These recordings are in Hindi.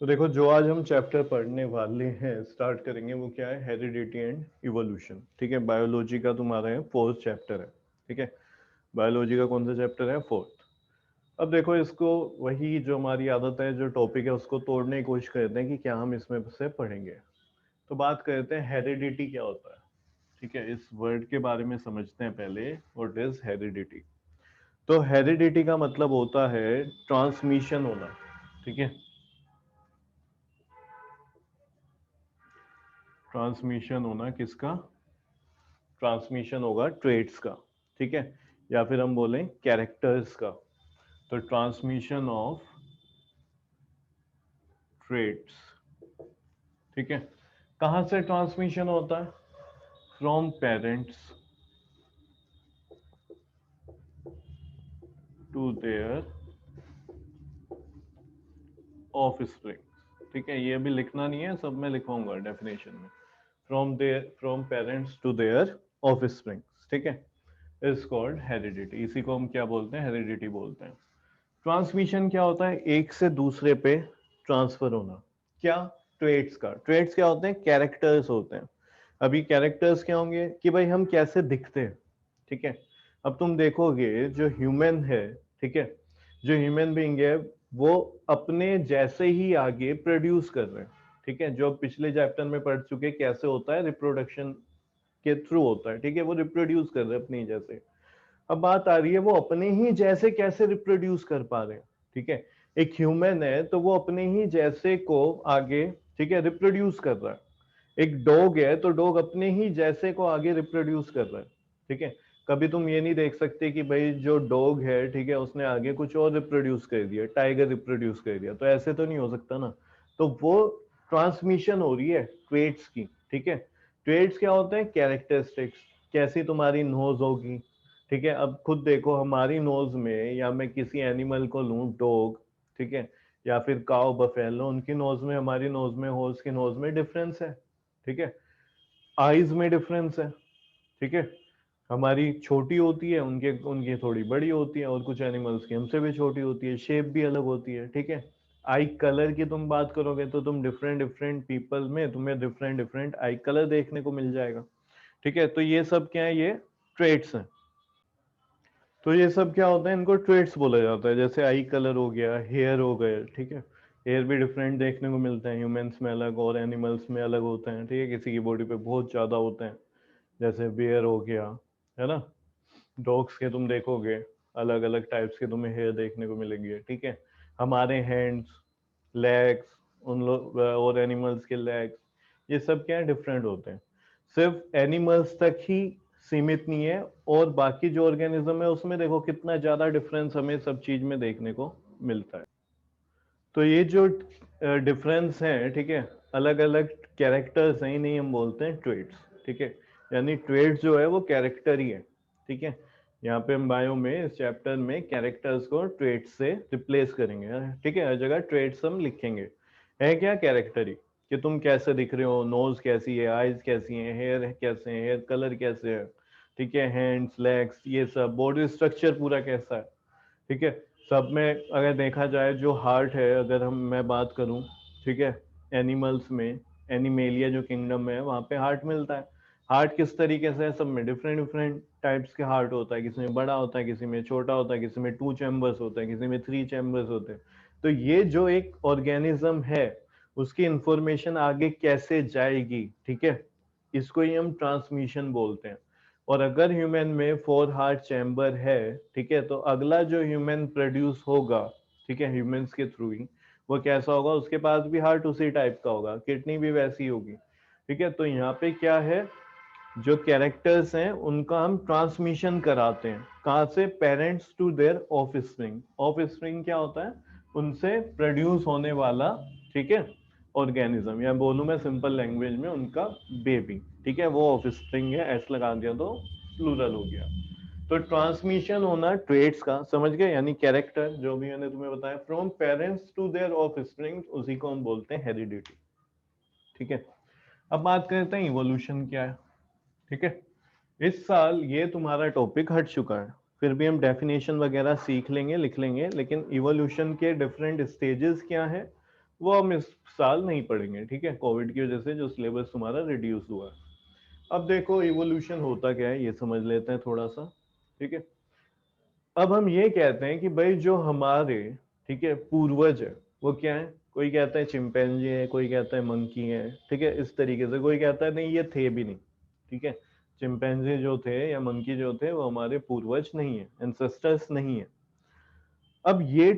तो देखो, जो आज हम चैप्टर पढ़ने वाले हैं, स्टार्ट करेंगे, वो क्या है? Heredity and evolution. ठीक है, बायोलॉजी का तुम्हारा है फोर्थ चैप्टर है। ठीक है, बायोलॉजी का कौन सा चैप्टर है? फोर्थ। अब देखो, इसको वही जो हमारी आदत है, जो टॉपिक है उसको तोड़ने की कोशिश करते हैं कि क्या हम इसमें से पढ़ेंगे। तो बात करते हैं हेरिडिटी क्या होता है। ठीक है, इस वर्ड के बारे में समझते हैं पहले, व्हाट इज हेरिडिटी। तो हेरिडिटी का मतलब होता है ट्रांसमिशन होना। ठीक है, ट्रांसमिशन होना किसका? ट्रांसमिशन होगा ट्रेड्स का। ठीक है, या फिर हम बोलें कैरेक्टर्स का। तो ट्रांसमिशन ऑफ ट्रेड्स। ठीक है, कहां से ट्रांसमिशन होता है? From parents to their offspring. ठीक है, ये अभी लिखना नहीं है, सब मैं लिखवाऊंगा डेफिनेशन में। From parents to their offspring. ठीक है, इज कॉल्ड हेरिडिटी। इसी को हम क्या बोलते हैं? हेरिडिटी बोलते हैं। ट्रांसमिशन क्या होता है? एक से दूसरे पे ट्रांसफर होना। क्या? ट्रेड्स का। ट्रेड्स क्या होते हैं? कैरेक्टर्स होते हैं। अभी कैरेक्टर्स क्या होंगे कि भाई हम कैसे दिखते हैं। ठीक है, अब तुम देखोगे जो ह्यूमन है, ठीक है, जो ह्यूमन बीइंग है, वो अपने जैसे ही आगे प्रोड्यूस कर रहे हैं। ठीक है, जो पिछले चैप्टर में पढ़ चुके कैसे होता है, रिप्रोडक्शन के थ्रू होता है। ठीक है, वो रिप्रोड्यूस कर रहे हैं अपने जैसे। अब बात आ रही है, वो अपने ही जैसे कैसे रिप्रोड्यूस कर पा रहे हैं। ठीक है, एक ह्यूमन है तो वो अपने ही जैसे को आगे, ठीक है, रिप्रोड्यूस कर रहा है। एक डॉग है तो डॉग अपने ही जैसे को आगे रिप्रोड्यूस कर रहा है। ठीक है, कभी तुम ये नहीं देख सकते कि भाई जो डॉग है, ठीक है, उसने आगे कुछ और रिप्रोड्यूस कर दिया, टाइगर रिप्रोड्यूस कर दिया, तो ऐसे तो नहीं हो सकता ना। तो वो ट्रांसमिशन हो रही है ट्रेड्स की। ठीक है, ट्रेड्स क्या होते हैं? कैरेक्टरिस्टिक्स। कैसी तुम्हारी नोज होगी। ठीक है, अब खुद देखो हमारी नोज में, या मैं किसी एनिमल को लूं, डॉग, ठीक है, या फिर काउ, बफेलो, उनकी नोज में, हमारी नोज में, हॉर्स की नोज में डिफरेंस है। ठीक है, आईज में डिफरेंस है। ठीक है, हमारी छोटी होती है, उनके उनकी थोड़ी बड़ी होती है, और कुछ एनिमल्स की हमसे भी छोटी होती है, शेप भी अलग होती है। ठीक है, आई कलर की तुम बात करोगे तो तुम डिफरेंट डिफरेंट पीपल में तुम्हें डिफरेंट डिफरेंट आई कलर देखने को मिल जाएगा। ठीक है, तो ये सब क्या है? ये ट्रेट्स हैं। तो ये सब क्या होता है? इनको ट्रेट्स बोला जाता है। जैसे आई कलर हो गया, हेयर हो गए। ठीक है, हेयर भी डिफरेंट देखने को मिलते हैं, ह्यूमंस में अलग और एनिमल्स में अलग होते हैं। ठीक है, किसी की बॉडी पे बहुत ज्यादा होते हैं, जैसे बियर हो गया, है ना। डॉग्स के तुम देखोगे अलग अलग टाइप्स के तुम्हें हेयर देखने को मिलेंगे। ठीक है, हमारे हैंड्स, लेग्स, उन लोग और एनिमल्स के लेग्स, ये सब क्या है? डिफरेंट होते हैं। सिर्फ एनिमल्स तक ही सीमित नहीं है, और बाकी जो ऑर्गेनिज्म है उसमें देखो कितना ज्यादा डिफरेंस हमें सब चीज में देखने को मिलता है। तो ये जो डिफरेंस है, ठीक है, अलग अलग कैरेक्टर्स हैं, नहीं हम बोलते हैं ट्रेड्स। ठीक है, यानी ट्रेड्स जो है वो कैरेक्टर ही है। ठीक है, यहाँ पे हम बायो में, इस चैप्टर में, कैरेक्टर्स को ट्रेड्स से रिप्लेस करेंगे। ठीक है, हर जगह ट्रेड्स हम लिखेंगे। है क्या? कैरेक्टर ही, कि तुम कैसे दिख रहे हो, नोज कैसी है, आईज कैसी है, हेयर कैसे हैं, हेयर कलर कैसे है, ठीक है, हैंड्स, लेग्स, ये सब, बॉडी स्ट्रक्चर पूरा कैसा है। ठीक है, सब में अगर देखा जाए, जो हार्ट है, अगर हम मैं बात करूं, ठीक है, एनिमल्स में, एनिमेलिया जो किंगडम है, वहां पे हार्ट मिलता है। हार्ट किस तरीके से है? सब में डिफरेंट डिफरेंट टाइप्स के हार्ट होता है। किसी में बड़ा होता है, किसी में छोटा होता है, किसी में 2 चैम्बर्स होता है, किसी में 3 चैम्बर्स होते हैं। तो ये जो एक ऑर्गेनिज्म है, उसकी इंफॉर्मेशन आगे कैसे जाएगी, ठीक है, इसको ही हम ट्रांसमिशन बोलते हैं। और अगर ह्यूमन में 4 हार्ट चैम्बर है, ठीक है, तो अगला जो ह्यूमन प्रोड्यूस होगा, ठीक है, ह्यूमंस के थ्रू ही, वो कैसा होगा? उसके पास भी हार्ट उसी टाइप का होगा, किडनी भी वैसी होगी। ठीक है, तो यहाँ पे क्या है? जो कैरेक्टर्स हैं उनका हम ट्रांसमिशन कराते हैं। कहाँ से? Parents to their offspring. Offspring क्या होता है? उनसे प्रोड्यूस होने वाला, ठीक है, ऑर्गेनिज्म, या बोलूं मैं सिंपल लैंग्वेज में, उनका बेबी। ठीक है, वो ऑफ स्प्रिंग है, एस लगा दिया तो प्लूरल हो गया। तो ट्रांसमिशन होना ट्रेड्स का, समझ गए, यानी कैरेक्टर, जो भी मैंने तुम्हें बताया, from parents to their offspring, उसी को हम बोलते हैं हेरिडिटी। ठीक है, अब बात करते हैं इवोल्यूशन क्या है। ठीक है, इस साल ये तुम्हारा टॉपिक हट चुका है, फिर भी हम डेफिनेशन वगैरह सीख लेंगे, लिख लेंगे, लेकिन इवोल्यूशन के डिफरेंट स्टेजेस क्या है, वो हम इस साल नहीं पढ़ेंगे, ठीक है, कोविड की वजह से जो सिलेबस तुम्हारा रिड्यूस हुआ है। अब देखो इवोल्यूशन होता क्या है ये समझ लेते हैं थोड़ा सा, ठीक है। अब हम ये कहते हैं कि भाई जो हमारे, ठीक है, पूर्वज है वो क्या है, कोई कहता है चिंपैंजी है, कोई कहता है मंकी है, ठीक है, इस तरीके से कोई कहता है नहीं ये थे भी नहीं, ठीक है, चिंपैंजी जो थे या मंकी जो थे वो हमारे पूर्वज नहीं है, एंसेस्टर्स नहीं है। अब ये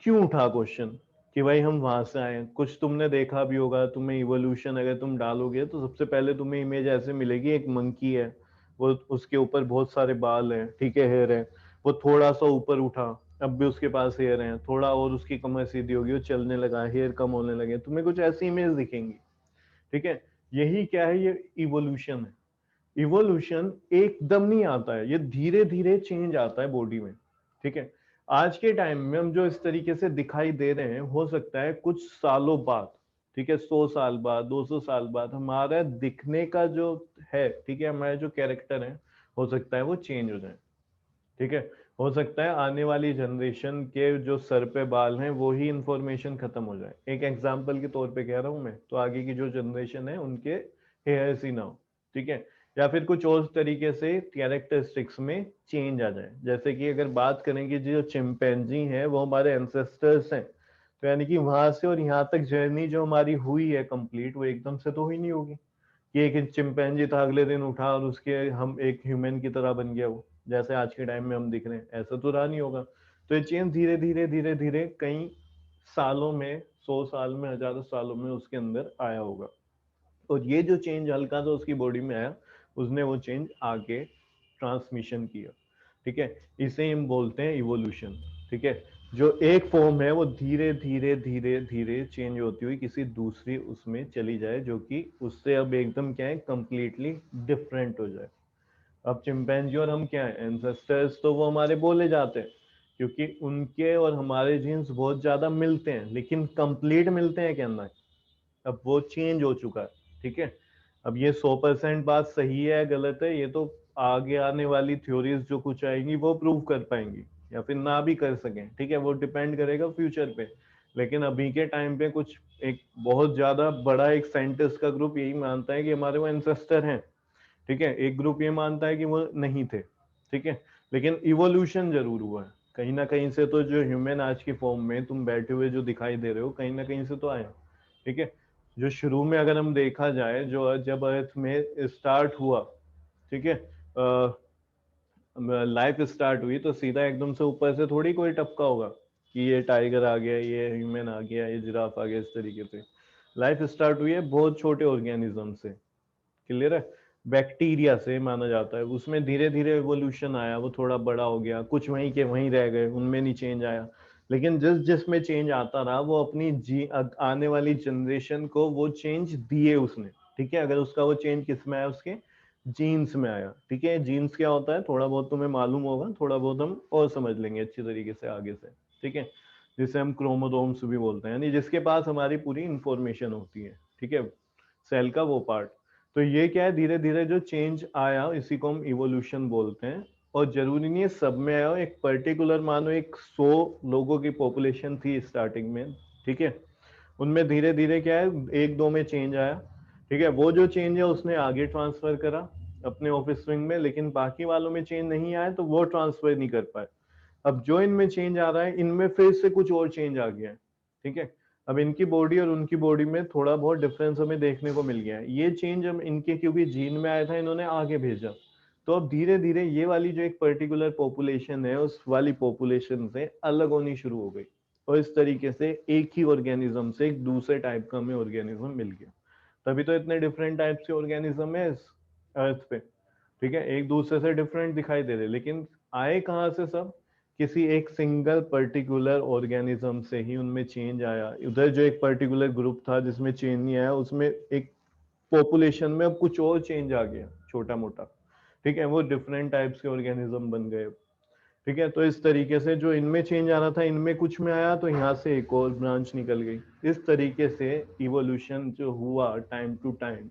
क्यों उठा क्वेश्चन कि भाई हम वहां से आए, कुछ तुमने देखा भी होगा, तुम्हें इवोल्यूशन अगर तुम डालोगे तो सबसे पहले तुम्हें इमेज ऐसे मिलेगी, एक मंकी है, वो उसके ऊपर बहुत सारे बाल हैं, ठीक है, हेयर है, वो थोड़ा सा ऊपर उठा, अब भी उसके पास हेयर है, थोड़ा और उसकी कमर सीधी होगी, वो चलने लगा, हेयर कम होने लगे, तुम्हें कुछ ऐसी इमेज दिखेंगी, ठीक है। यही क्या है, ये इवोल्यूशन है। इवोल्यूशन एकदम नहीं आता है, ये धीरे धीरे चेंज आता है बॉडी में, ठीक है। आज के टाइम में हम जो इस तरीके से दिखाई दे रहे हैं, हो सकता है कुछ सालों बाद, ठीक है, 100 साल बाद, 200 साल बाद हमारा दिखने का जो है, ठीक है, हमारे जो कैरेक्टर है, हो सकता है वो चेंज हो जाए, ठीक है। हो सकता है आने वाली जनरेशन के जो सर पे बाल हैं वो ही इंफॉर्मेशन खत्म हो जाए, एक एग्जाम्पल के तौर पे कह रहा हूं मैं, तो आगे की जो जनरेशन है उनके हेयर्स ही ना हो, ठीक है, या फिर कुछ और तरीके से कैरेक्टरिस्टिक्स में चेंज आ जाए। जैसे कि अगर बात करें कि जो चिंपैंजी है वो हमारे एंसेस्टर्स हैं, तो यानी कि वहां से और यहाँ तक जर्नी जो हमारी हुई है कंप्लीट, वो एकदम से तो हुई नहीं होगी कि एक चिंपैंजी था अगले दिन उठा और उसके हम एक ह्यूमन की तरह बन गया वो, जैसे आज के टाइम में हम दिख रहे हैं, ऐसा तो रहा नहीं होगा। तो ये चेंज धीरे धीरे धीरे धीरे कई सालों में, 100 साल में, हजारों सालों में उसके अंदर आया होगा। और ये जो चेंज हल्का सा उसकी बॉडी में आया, उसने वो चेंज आगे ट्रांसमिशन किया, ठीक है, इसे हम बोलते हैं इवोल्यूशन, ठीक है। जो एक फॉर्म है वो धीरे धीरे धीरे धीरे चेंज होती हुई किसी दूसरी उसमें चली जाए, जो कि उससे अब एकदम क्या है, कंप्लीटली डिफरेंट हो जाए। अब चिंपैंजी और हम क्या है, एंसेस्टर्स तो वो हमारे बोले जाते हैं, क्योंकि उनके और हमारे जीन्स बहुत ज्यादा मिलते हैं, लेकिन कंप्लीट मिलते हैं क्या ना, अब वो चेंज हो चुका है, ठीक है। अब ये 100% बात सही है गलत है, ये तो आगे आने वाली थ्योरीज जो कुछ आएंगी वो प्रूव कर पाएंगी या फिर ना भी कर सकें, ठीक है, वो डिपेंड करेगा फ्यूचर पे। लेकिन अभी के टाइम पे कुछ एक बहुत ज्यादा बड़ा एक साइंटिस्ट का ग्रुप यही मानता है कि हमारे वो एंसेस्टर हैं, ठीक है, एक ग्रुप ये मानता है कि वो नहीं थे, ठीक है, लेकिन इवोल्यूशन जरूर हुआ है कहीं ना कहीं से, तो जो ह्यूमन आज की फॉर्म में तुम बैठे हुए जो दिखाई दे रहे हो कहीं ना कहीं से तो आए, ठीक है। जो शुरू में अगर हम देखा जाए, जो जब अर्थ में स्टार्ट हुआ, ठीक है, लाइफ स्टार्ट हुई, तो सीधा एकदम से ऊपर से थोड़ी कोई टपका होगा कि ये टाइगर आ गया, ये ह्यूमन आ गया, ये जिराफ आ गया, इस तरीके से लाइफ स्टार्ट हुई है बहुत छोटे ऑर्गेनिज्म से, क्लियर है, बैक्टीरिया से माना जाता है, उसमें धीरे धीरे एवोल्यूशन आया, वो थोड़ा बड़ा हो गया, कुछ वहीं के वहीं रह गए, उनमें नहीं चेंज आया। लेकिन जिस जिसमें चेंज आता रहा वो अपनी आने वाली जनरेशन को वो चेंज दिए उसने, ठीक है। अगर उसका वो चेंज किस में आया, उसके जीन्स में आया, ठीक है। जीन्स क्या होता है थोड़ा बहुत तुम्हें मालूम होगा, थोड़ा बहुत हम और समझ लेंगे अच्छी तरीके से आगे से, ठीक है, जिसे हम क्रोमोसोम्स भी बोलते हैं, यानी जिसके पास हमारी पूरी इंफॉर्मेशन होती है, ठीक है, सेल का वो पार्ट। तो ये क्या है, धीरे धीरे जो चेंज आया इसी को हम इवोल्यूशन बोलते हैं। और जरूरी नहीं है सब में आया हो, एक पर्टिकुलर मानो एक 100 लोगों की पॉपुलेशन थी स्टार्टिंग में, ठीक है, उनमें धीरे धीरे क्या है एक दो में चेंज आया, ठीक है, वो जो चेंज है उसने आगे ट्रांसफर करा अपने ऑफिस स्विंग में, लेकिन बाकी वालों में चेंज नहीं आया तो वो ट्रांसफर नहीं कर पाए। अब जो इनमें चेंज आ रहा है, इनमें फिर से कुछ और चेंज आ गया है, ठीक है। अब इनकी बॉडी और उनकी बॉडी में थोड़ा बहुत डिफरेंस हमें देखने को मिल गया है, ये चेंज हम इनके क्योंकि जीन में आया था, इन्होंने आगे भेजा, तो अब धीरे धीरे ये वाली जो एक पर्टिकुलर पॉपुलेशन है उस वाली पॉपुलेशन से अलग होनी शुरू हो गई, और इस तरीके से एक ही ऑर्गेनिज्म से एक दूसरे टाइप का हमें ऑर्गेनिज्म मिल गया। तभी तो इतने डिफरेंट टाइप के ऑर्गेनिज्म है इस अर्थ पे, ठीक है, एक दूसरे से डिफरेंट दिखाई दे रहे, लेकिन आए कहाँ से सब, किसी एक सिंगल पर्टिकुलर ऑर्गेनिज्म से ही उनमें चेंज आया। उधर जो एक पर्टिकुलर ग्रुप था जिसमें चेंज नहीं आया, उसमें एक पॉपुलेशन में अब कुछ और चेंज आ गया छोटा मोटा, ठीक है, वो डिफरेंट टाइप्स के ऑर्गेनिज्म बन गए, ठीक है। तो इस तरीके से जो इनमें चेंज आना था इनमें कुछ में आया, तो यहाँ से एक और ब्रांच निकल गई, इस तरीके से इवोल्यूशन जो हुआ टाइम टू टाइम,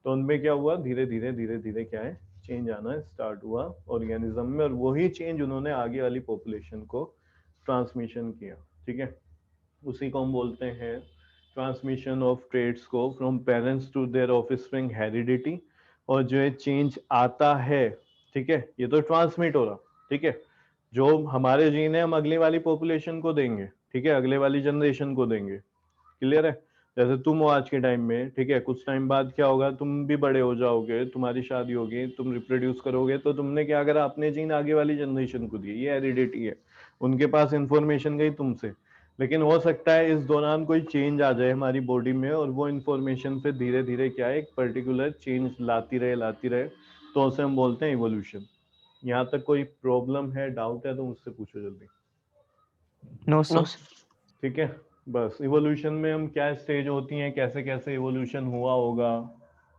तो उनमें क्या हुआ, धीरे धीरे धीरे धीरे क्या है, चेंज आना स्टार्ट हुआ ऑर्गेनिज्म में, और वही चेंज उन्होंने आगे वाली पॉपुलेशन को ट्रांसमिशन किया, ठीक है। उसी को हम बोलते हैं ट्रांसमिशन ऑफ ट्रेड्स को from parents to their offspring heredity, और जो है चेंज आता है, ठीक है, ये तो ट्रांसमिट हो रहा, ठीक है, जो हमारे जीन है हम अगली वाली पॉपुलेशन को देंगे, ठीक है, अगले वाली जनरेशन को देंगे, क्लियर है। जैसे तुम हो आज के टाइम में, ठीक है, कुछ टाइम बाद क्या होगा, तुम भी बड़े हो जाओगे, तुम्हारी शादी होगी, तुम रिप्रोड्यूस करोगे, तो तुमने क्या करा, अपने जीन आगे वाली जनरेशन को दिए, ये हेरिडिटी है, उनके पास इंफॉर्मेशन गई तुमसे। लेकिन हो सकता है इस दौरान कोई चेंज आ जाए हमारी बॉडी में, और वो इंफॉर्मेशन फिर धीरे धीरे क्या है, एक पर्टिकुलर चेंज लाती रहे, तो उसे हम बोलते हैं इवोल्यूशन। यहाँ तक कोई प्रॉब्लम है, डाउट है तो मुझसे पूछो जल्दी। No no sir. ठीक है, बस इवोल्यूशन में हम क्या स्टेज होती हैं, कैसे कैसे इवोल्यूशन हुआ होगा,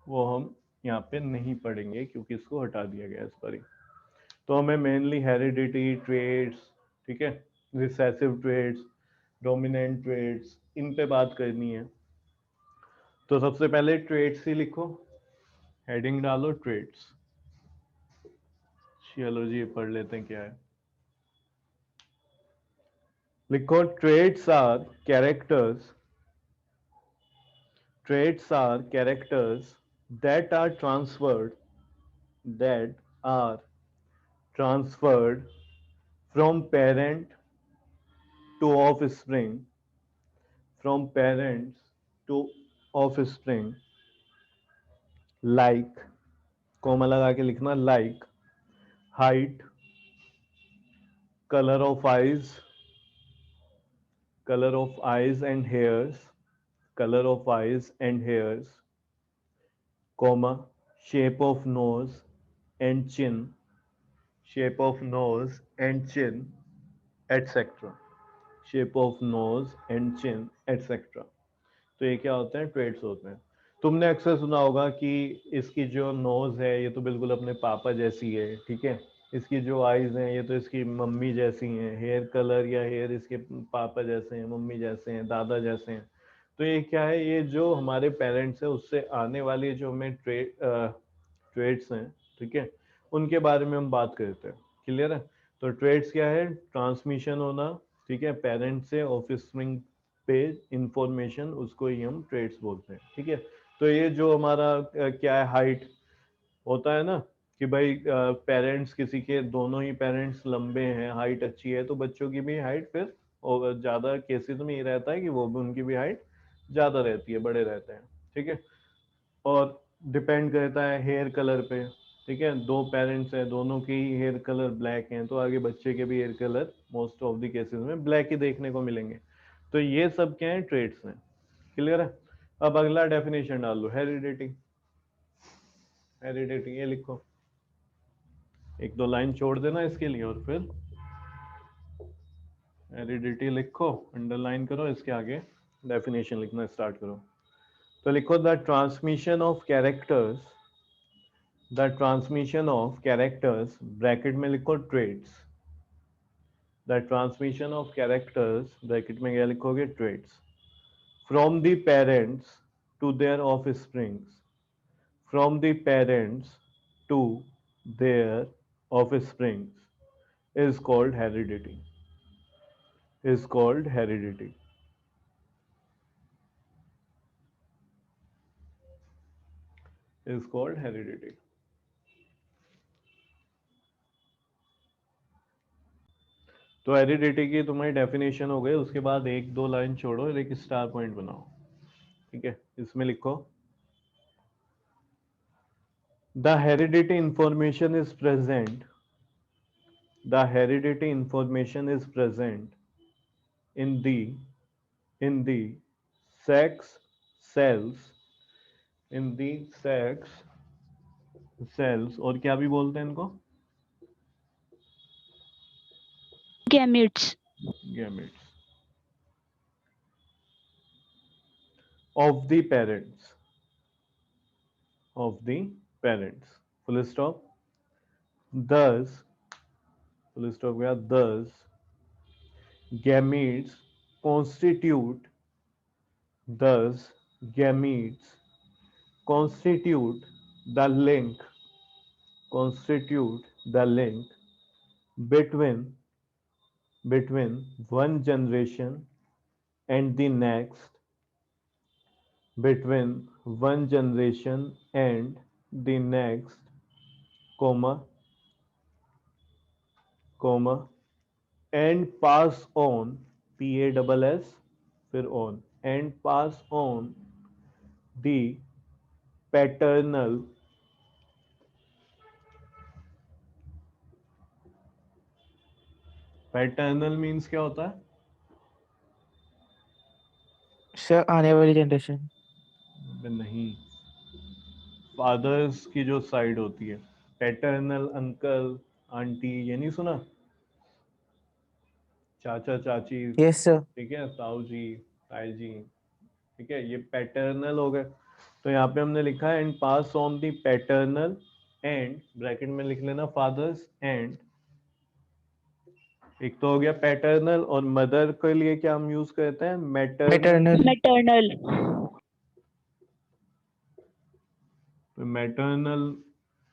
वो हम यहाँ पे नहीं पढ़ेंगे क्योंकि इसको हटा दिया गया इस पर ही। तो हमें मेनली हेरिडिटी ट्रेड्स, ठीक है, रिसेसिव ट्रेड्स, डोमिनेंट ट्रेड्स, इन पे बात करनी है। तो सबसे पहले ट्रेड्स ही लिखो, हेडिंग डालो ट्रेड्स। चलो जी पढ़ लेते हैं क्या है। लिखो traits are characters, traits are characters that are transferred, that are transferred from parent to offspring, from parents to offspring, like, comma लगा के लिखना, like height, color of eyes, color of eyes and hairs, color of eyes and hairs, comma, shape of nose and chin, shape of nose and chin, etc. Shape of nose and chin etcetera. तो ये क्या होते हैं, ट्रेड्स होते हैं। तुमने अक्सर सुना होगा कि इसकी जो नोज है ये तो बिल्कुल अपने पापा जैसी है, ठीक है, इसकी जो आईज हैं ये तो इसकी मम्मी जैसी हैं, हेयर कलर या हेयर इसके पापा जैसे हैं, मम्मी जैसे हैं, दादा जैसे हैं। तो ये क्या है, ये जो हमारे पेरेंट्स हैं उससे आने वाली जो हमें ट्रेड्स हैं, ठीक है, उनके बारे में हम बात करते हैं, क्लियर है। तो ट्रेड्स क्या है, ट्रांसमिशन होना, ठीक है, पेरेंट से ऑफस्प्रिंग पे इंफॉर्मेशन, उसको ही हम ट्रेड्स बोलते हैं, ठीक है। तो ये जो हमारा क्या है, हाइट होता है ना, कि भाई पेरेंट्स किसी के, दोनों ही पेरेंट्स लंबे हैं, हाइट अच्छी है, तो बच्चों की भी हाइट फिर, और ज्यादा केसेस में ये रहता है कि वो भी, उनकी भी हाइट ज्यादा रहती है, बड़े रहते हैं, ठीक है। और डिपेंड करता है हेयर कलर पे, ठीक है, दो पेरेंट्स हैं, दोनों के ही हेयर कलर ब्लैक हैं, तो आगे बच्चे के भी hair colour most of the cases में ब्लैक ही देखने को मिलेंगे। तो ये सब क्या है, ट्रेड्स हैं, क्लियर है। अब अगला डेफिनेशन डाल लो, हेरिडिटी। हेरिडिटी ये लिखो, एक दो लाइन छोड़ देना इसके लिए, और फिर हेरिडिटी लिखो, अंडरलाइन करो, इसके आगे डेफिनेशन लिखना स्टार्ट करो। तो लिखो, the transmission of characters, the transmission of characters, bracket में लिखो traits, the transmission of characters, bracket में क्या लिखोगे, traits, from the parents to their offsprings, from the parents to their offsprings is called heredity, is called heredity, is called heredity। तो हेरिडिटी की तुम्हारी डेफिनेशन हो गई, उसके बाद एक दो लाइन छोड़ो और एक स्टार पॉइंट बनाओ, ठीक है, इसमें लिखो, the heredity information is present, the heredity information is present in the, in the sex cells, in the sex cells, और क्या भी बोलते हैं इनको, gametes. gametes of the parents, of the parents, full stop। Thus, full stop गया, thus gametes constitute, thus gametes constitute the link, constitute the link between, between one generation and the next, between one generation and the next, comma, comma, and pass on, PASS, फिर on, and pass on the paternal, paternal means क्या होता है? सर आने वाली जनरेशन। नहीं, फादर्स की जो साइड होती है, पैटर्नल, अंकल, आंटी, ये नहीं सुना? चाचा चाची, यस सर। ठीक है, ताऊ जी, ताई जी, ठीक है, ये पैटर्नल हो गए। तो यहाँ पे हमने लिखा है and pass on the paternal, and bracket में लिख लेना फादर्स, एंड एक तो हो गया पैटर्नल, और मदर के लिए क्या हम यूज करते हैं? मैटर्नल। मैटरनल। Maternal. मैटर्नल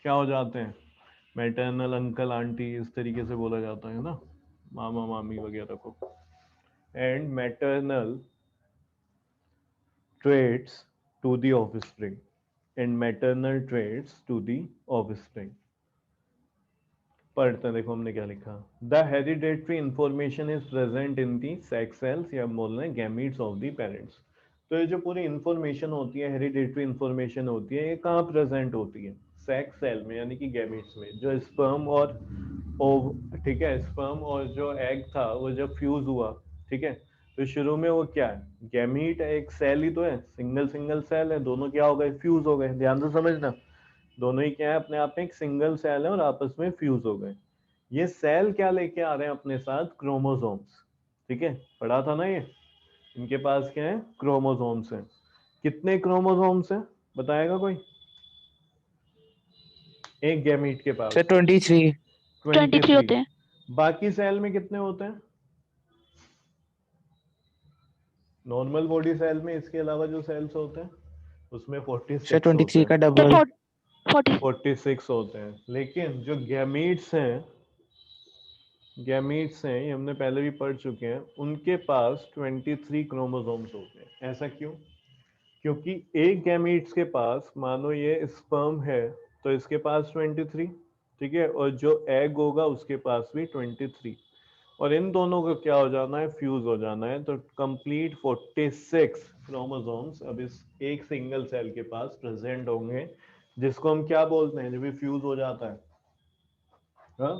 क्या हो जाते हैं? मैटर्नल अंकल आंटी, इस तरीके से बोला जाता है ना, मामा मामी वगैरह को। And maternal traits to the offspring, and maternal traits to the offspring। पढ़ते हैं, देखो हमने क्या लिखा। The hereditary information is present in the sex cells, या बोल रहे हैं गैमीट्स ऑफ द पेरेंट्स। तो ये जो पूरी इंफॉर्मेशन होती है, हेरिडेटरी इंफॉर्मेशन होती है, ये कहाँ प्रेजेंट होती है? सेक्स सेल में, यानी कि गैमीट्स में। जो स्पर्म और ओव, ठीक है, स्पर्म और जो एग था वो जब फ्यूज हुआ, ठीक है, तो शुरू में वो क्या है? गैमीट है, एक सेल ही तो है, सिंगल सिंगल सेल है, दोनों क्या हो गए? फ्यूज हो गए। ध्यान से समझना, दोनों ही क्या है? अपने आप में एक सिंगल सेल है और आपस में फ्यूज हो गए। ये सेल क्या लेके आ रहे हैं अपने साथ? क्रोमोसोम्स, ठीक है, पढ़ा था ना ये। इनके पास क्या है? क्रोमोसोम्स हैं। कितने क्रोमोसोम्स हैं बताएगा कोई? एक गैमीट के पास सर 23। 23 23। होते हैं। बाकी सेल में कितने होते हैं? नॉर्मल बॉडी सेल में इसके अलावा जो सेल्स होते हैं उसमें सर 46 होते 23 का हैं, तो डबल। 40 46 होते हैं। लेकिन जो गैमीट्स हैं, गैमीट्स हैं, ये हमने पहले भी पढ़ चुके हैं, उनके पास 23 क्रोमोसोम्स होते हैं। ऐसा क्यों? क्योंकि एक गैमीट्स के पास, मानो ये स्पर्म है तो इसके पास 23, ठीक है, और जो एग होगा उसके पास भी 23, और इन दोनों को क्या हो जाना है? फ्यूज हो जाना है। तो कंप्लीट 46 क्रोमोसोम्स अब इस एक सिंगल सेल के पास प्रेजेंट होंगे, जिसको हम क्या बोलते हैं जब ये फ्यूज हो जाता है? हाँ,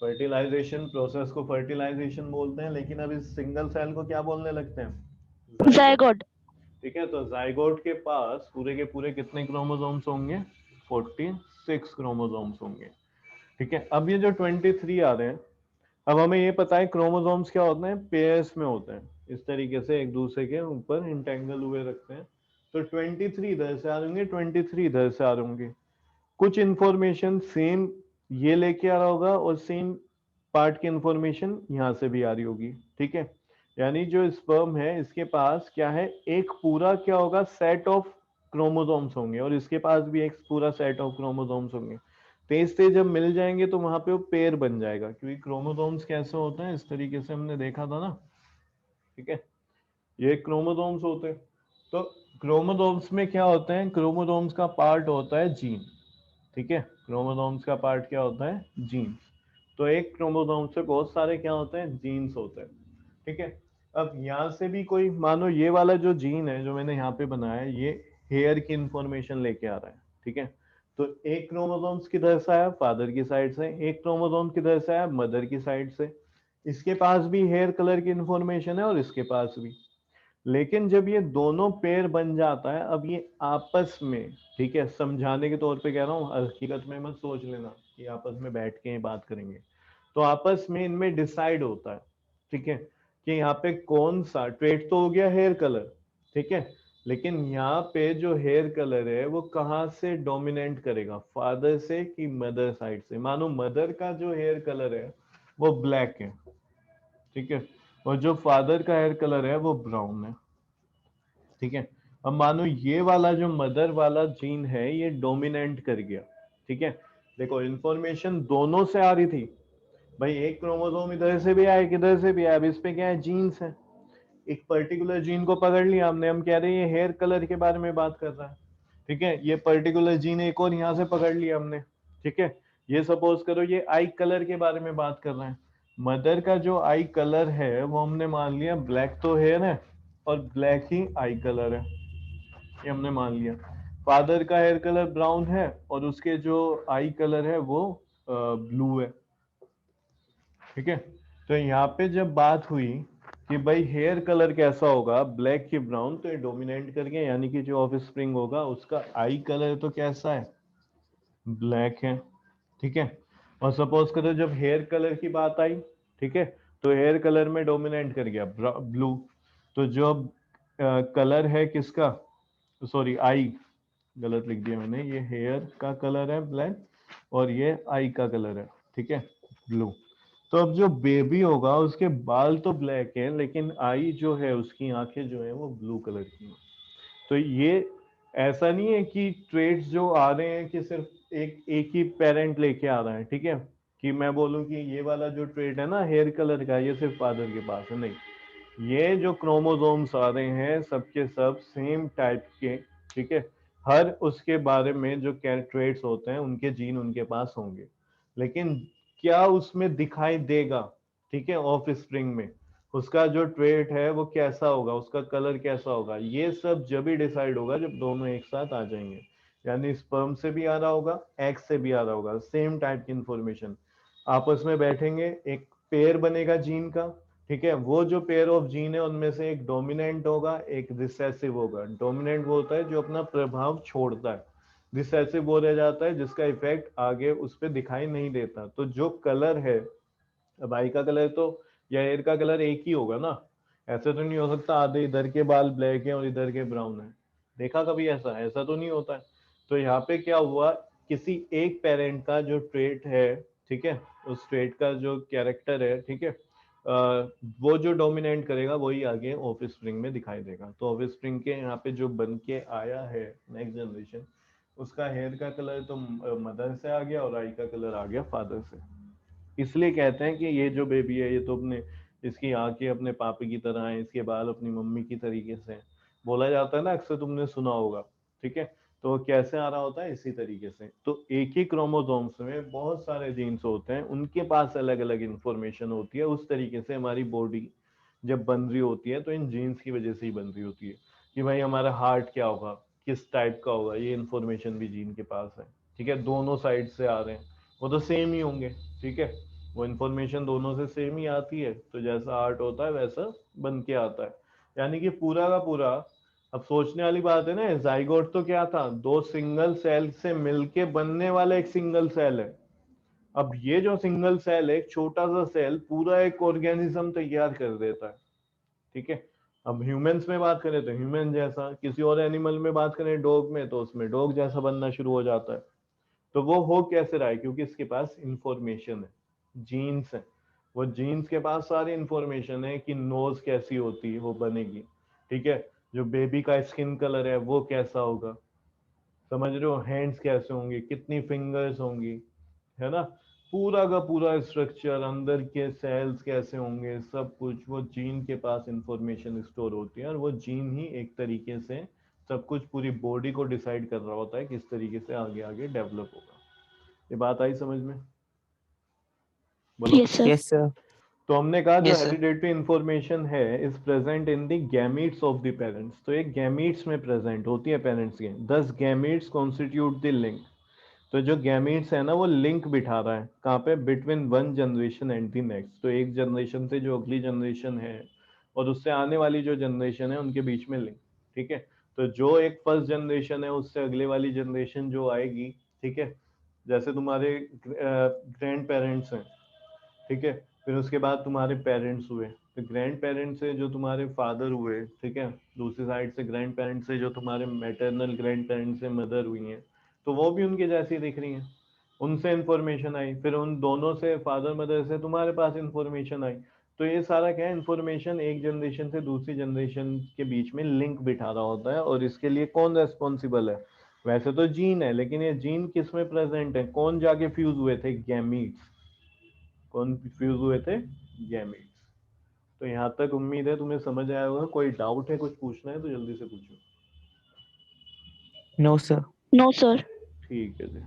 फर्टिलाइजेशन प्रोसेस को फर्टिलाइजेशन बोलते हैं, लेकिन अब इस सिंगल सेल को क्या बोलने लगते हैं? जाइगोट। zygote. ठीक है, तो जाइगोट के पास पूरे के पूरे कितने क्रोमोसोम्स होंगे? 46 क्रोमोसोम्स होंगे। ठीक है, अब ये जो 23 आ रहे हैं, अब हमें ये पता है क्रोमोसोम्स क्या होते हैं? पेयर्स में होते हैं, इस तरीके से एक दूसरे के ऊपर इंटेंगल हुए रखते हैं। तो 23 इधर से आ होंगे, 23 इधर से आ होंगे। कुछ इंफॉर्मेशन सेम ये लेके आ रहा होगा और सेम पार्ट की इंफॉर्मेशन यहाँ से भी आ रही होगी, ठीक है। यानी जो स्पर्म है इसके पास क्या है? एक पूरा क्या होगा? सेट ऑफ क्रोमोसोम्स होंगे, और इसके पास भी एक पूरा सेट ऑफ क्रोमोसोम्स होंगे। तेज तेज जब मिल जाएंगे तो वहां पे वो पेयर बन जाएगा, क्योंकि क्रोमोसोम्स कैसे होते हैं इस तरीके से हमने देखा था ना, ठीक है, ये क्रोमोसोम्स होते हैं। तो क्रोमोसोम्स में क्या होते हैं? क्रोमोसोम्स का पार्ट होता है जीन, ठीक है, क्रोमोसोम्स का पार्ट क्या होता है? जीन्स। तो एक क्रोमोसोम से बहुत सारे क्या होते हैं? जीन्स होते हैं, ठीक है। अब यहाँ से भी कोई, मानो ये वाला जो जीन है जो मैंने यहाँ पे बनाया है, ये हेयर की इंफॉर्मेशन लेके आ रहा है, ठीक है। तो एक क्रोमोसोम्स किधर से आया? फादर की साइड से। एक क्रोमोसोम किधर से आया? मदर की साइड से। इसके पास भी हेयर कलर की इंफॉर्मेशन है और इसके पास भी। लेकिन जब ये दोनों पेयर बन जाता है, अब ये आपस में, ठीक है, समझाने के तौर पे कह रहा हूँ, हकीकत में मत सोच लेना कि आपस में बैठ के बात करेंगे। तो आपस में इनमें डिसाइड होता है, ठीक है, कि यहाँ पे कौन सा ट्रेट तो हो गया हेयर कलर, ठीक है, लेकिन यहाँ पे जो हेयर कलर है वो कहाँ से डोमिनेट करेगा? फादर से कि मदर साइड से? मानो मदर का जो हेयर कलर है वो ब्लैक है, ठीक है, और जो फादर का हेयर कलर है वो ब्राउन है, ठीक है। अब मानो ये वाला जो मदर वाला जीन है ये डोमिनेंट कर गया, ठीक है। देखो इंफॉर्मेशन दोनों से आ रही थी भाई, एक क्रोमोसोम इधर से भी आया किधर से भी आया, अब इस पे क्या है? जीन्स है। एक पर्टिकुलर जीन को पकड़ लिया हमने, हम कह रहे हैं ये हेयर कलर के बारे में बात कर रहा है, ठीक है। ये पर्टिकुलर जीन एक और यहाँ से पकड़ लिया हमने, ठीक है। ये सपोज करो ये आई कलर के बारे में बात कर रहे हैं। मदर का जो आई कलर है वो हमने मान लिया ब्लैक तो हेयर है और ब्लैक ही आई कलर है, ये हमने मान लिया। फादर का हेयर कलर ब्राउन है और उसके जो आई कलर है वो ब्लू है, ठीक है। तो यहाँ पे जब बात हुई कि भाई हेयर कलर कैसा होगा, ब्लैक की ब्राउन, तो ये डोमिनेट करके यानी कि जो ऑफ स्प्रिंग होगा उसका आई कलर तो कैसा है, ब्लैक है, ठीक है। और सपोज करो जब हेयर कलर की बात आई, ठीक है, तो हेयर कलर में डोमिनेट कर गया ब्लू। तो जो कलर है किसका, सॉरी आई, गलत लिख दिया मैंने, ये हेयर का कलर है ब्लैक और ये आई का कलर है, ठीक है, ब्लू। तो अब जो बेबी होगा उसके बाल तो ब्लैक है लेकिन आई जो है उसकी आंखें जो है वो ब्लू कलर की हैं। तो ये ऐसा नहीं है कि ट्रेड्स जो आ रहे हैं कि सिर्फ एक ही पेरेंट लेके आ रहा है, ठीक है, कि मैं बोलूं कि ये वाला जो ट्रेड है ना हेयर कलर का ये सिर्फ फादर के पास है, नहीं। ये जो क्रोमोसोम्स आ रहे हैं सबके सब सेम टाइप के, ठीक है। हर उसके बारे में जो ट्रेड्स होते हैं उनके जीन उनके पास होंगे, लेकिन क्या उसमें दिखाई देगा, ठीक है, ऑफ स्प्रिंग में उसका जो ट्रेट है वो कैसा होगा, उसका कलर कैसा होगा, ये सब जब ही डिसाइड होगा जब दोनों एक साथ आ जाएंगे। यानी स्पर्म से भी आ रहा होगा, एग से भी आ रहा होगा, सेम टाइप की इंफॉर्मेशन आपस में बैठेंगे, एक पेयर बनेगा जीन का, ठीक है। वो जो पेयर ऑफ जीन है उनमें से एक डोमिनेंट होगा एक रिसेसिव होगा। डोमिनेंट वो होता है जो अपना प्रभाव छोड़ता है, रिसेसिव वो रह जाता है जिसका इफेक्ट आगे उस पर दिखाई नहीं देता। तो जो कलर है, अब आई का कलर तो या हेयर का कलर एक ही होगा ना, ऐसे तो नहीं हो सकता आधे इधर के बाल ब्लैक है और इधर के ब्राउन है, देखा कभी ऐसा, ऐसा तो नहीं होता है। तो यहाँ पे क्या हुआ, किसी एक पेरेंट का जो ट्रेट है, ठीक है, उस ट्रेट का जो कैरेक्टर है, ठीक है, वो जो डोमिनेट करेगा वही आगे ऑफ स्प्रिंग में दिखाई देगा। तो ऑफ स्प्रिंग के यहाँ पे जो बन के आया है नेक्स्ट जनरेशन, उसका हेयर का कलर तो मदर से आ गया और आई का कलर आ गया फादर से। इसलिए कहते हैं कि ये जो बेबी है ये तो अपने, इसकी आंखें अपने पापे की तरह हैं, इसके बाल अपनी मम्मी की तरीके से हैं। बोला जाता है ना, अक्सर तुमने सुना होगा, ठीक है। तो वो कैसे आ रहा होता है, इसी तरीके से। तो एक ही क्रोमोसोम्स में बहुत सारे जीन्स होते हैं, उनके पास अलग अलग इंफॉर्मेशन होती है। उस तरीके से हमारी बॉडी जब बन रही होती है तो इन जीन्स की वजह से ही बन रही होती है कि भाई हमारा हार्ट क्या होगा, किस टाइप का होगा, ये इंफॉर्मेशन भी जीन के पास है, ठीक है। दोनों साइड से आ रहे हैं, वो तो सेम ही होंगे, ठीक है, वो इन्फॉर्मेशन दोनों से सेम ही आती है। तो जैसा आर्ट होता है वैसा बन के आता है, यानी कि पूरा का पूरा। अब सोचने वाली बात है ना, जाइगोट तो क्या था, दो सिंगल सेल से मिलके बनने वाला एक सिंगल सेल है। अब ये जो सिंगल सेल है, एक छोटा सा सेल पूरा एक ऑर्गेनिज्म तैयार कर देता है, ठीक है। अब ह्यूमंस में बात करें तो ह्यूमन जैसा, किसी और एनिमल में बात करें डॉग में तो उसमें डॉग जैसा बनना शुरू हो जाता है। तो वो हो कैसे रहा है, क्योंकि इसके पास इंफॉर्मेशन है, जीन्स है। वो जीन्स के पास सारी इंफॉर्मेशन है कि नोज कैसी होती है वो बनेगी, ठीक है। जो बेबी का स्किन कलर है वो कैसा होगा, समझ रहे हो, हैंड्स कैसे होंगे, कितनी फिंगर्स होंगी, है ना। पूरा का पूरा स्ट्रक्चर, अंदर के सेल्स कैसे होंगे, सब कुछ वो जीन के पास इंफॉर्मेशन स्टोर होती है। और वो जीन ही एक तरीके से सब कुछ पूरी बॉडी को डिसाइड कर रहा होता है किस तरीके से आगे आगे डेवलप होगा। ये बात आई समझ में, बोलो। Yes, sir. Yes, sir. तो हमने कहा जो यस सर। हेरिडेटरी इंफॉर्मेशन है is present in the gametes of the parents. तो ये गैमीट्स में प्रेजेंट होती है पेरेंट्स के, 10 गैमीट्स कॉन्स्टिट्यूट द लिंक। तो जो गैमीट्स है ना वो लिंक बिठा रहा है कहाँ पे, between one generation and the next. तो एक जनरेशन से जो अगली जनरेशन है और उससे आने वाली जो जनरेशन है उनके बीच में लिंक, ठीक है। तो जो एक फर्स्ट जनरेशन है उससे अगले वाली जनरेशन जो आएगी, ठीक है, जैसे तुम्हारे ग्रैंड पेरेंट्स हैं, ठीक है, फिर उसके बाद तुम्हारे पेरेंट्स हुए, तो ग्रैंड पेरेंट्स से जो तुम्हारे फादर हुए, ठीक है, दूसरी साइड से ग्रैंड पेरेंट्स से जो तुम्हारे मैटरनल ग्रैंड पेरेंट्स से मदर हुई हैं, तो वो भी उनके जैसी दिख रही हैं, उनसे इंफॉर्मेशन आई, फिर उन दोनों से फादर मदर से तुम्हारे पास इंफॉर्मेशन आई। तो ये सारा क्या है, इंफॉर्मेशन एक जनरेशन से दूसरी जनरेशन के बीच में लिंक बिठा रहा होता है। और इसके लिए कौन रेस्पॉन्सिबल है, वैसे तो जीन है, लेकिन ये जीन किस में प्रेजेंट है, कौन जाके फ्यूज हुए थे, गैमीट्स। कौन फ्यूज हुए थे, गैमीट्स। तो यहाँ तक उम्मीद है तुम्हें समझ आया होगा। कोई डाउट है, कुछ पूछना है तो जल्दी से पूछो। No, sir. No, sir. ठीक है जी।